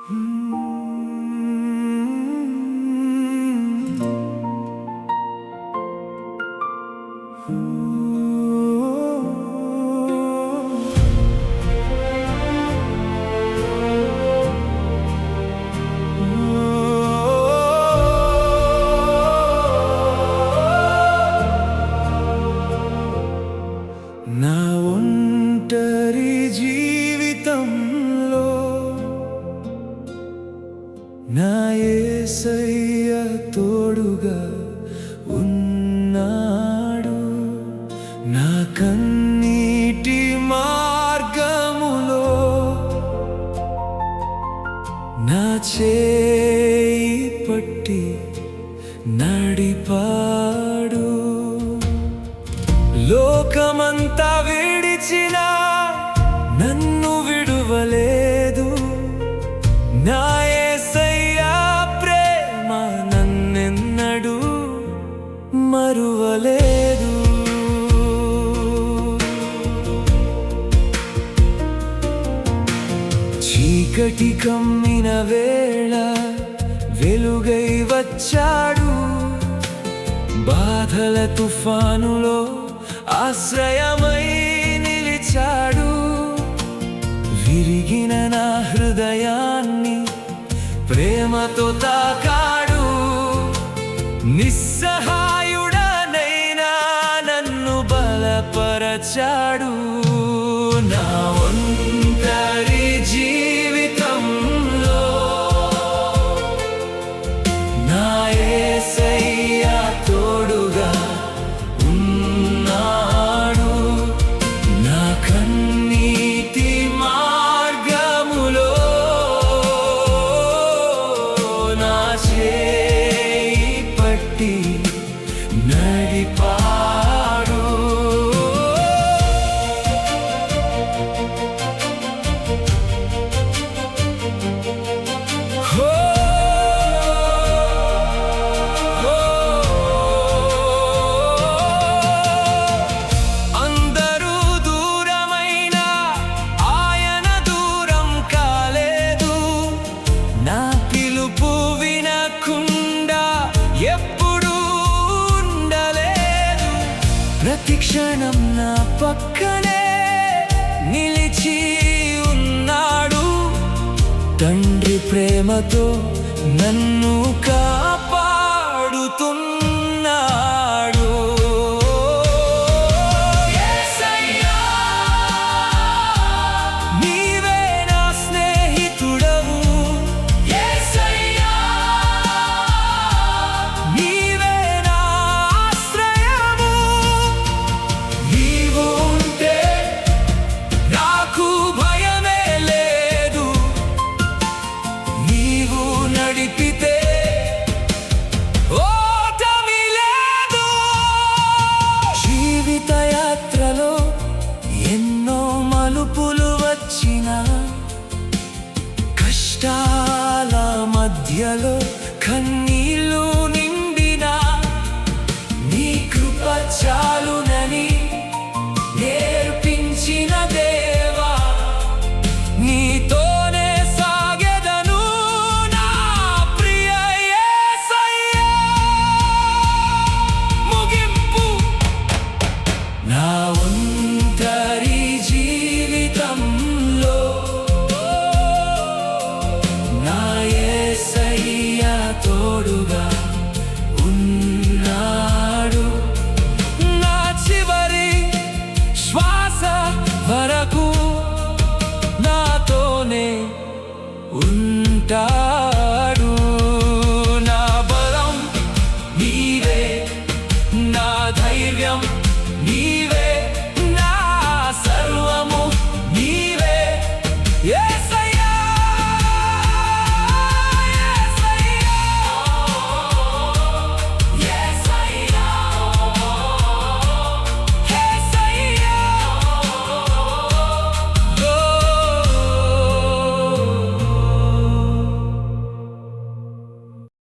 నా ఒంటరి జీవితంలో నా యేసయ్య తోడుగా ఉన్నాడు. నా కన్నీటి మార్గములో నా చేయి పట్టి నడిపాడు. లోకమంతా విడిచిన నన్ను విడువలేదు. నా యేసయ్య ప్రేమ నన్నెన్నడూ మరువలేదు. చీకటి కమ్మిన వేళ వెలుగై వచ్చాడు. బాధల తుఫానులో ఆశ్రయమై నిలిచాడు. విరిగిన నా హృదయాన్ని ప్రేమతో తాకాడు. నిస్సహాయుడనైనా నన్ను బలపరచాడు. నా ఒంటరి జీవితంలో నా యేసయ్య తోడుగా ఉన్నాడు. నా కన్నీటి మార్గములో నా చేయి పట్టి నడిపాడు. ప్రతి క్షణం నా పక్కనే నిలిచి ఉన్నాడు. తండ్రి ప్రేమతో నన్ను కాపాడుతున్నాడు. యేసయ్యా, నీవే నా స్నేహితుడవు. యేసయ్యా, నీవే నా ఆశ్రయము. నీవు ఉంటే నాకు భయమే లేదు. నీవు నడిపితే ఓటమి లేదు. జీవిత యాత్రలో ఎన్నో మలుపులు వచ్చినా, కష్టాల మధ్యలో కన్నీళ్ళు నిండినా, నీ కృప చాలునని నేర్పించిన దేవా, నీతోనే సాగెదను నా ప్రియ యేసయ్యా. ముగింపు నా ఒంటరి జీవితంలో నా యేసయ్య తోడుగా ఉన్నాడు. నా చివరి శ్వాస వరకు నాతోనే ఉంటాడు. నా బలం నీవే, నా ధైర్యం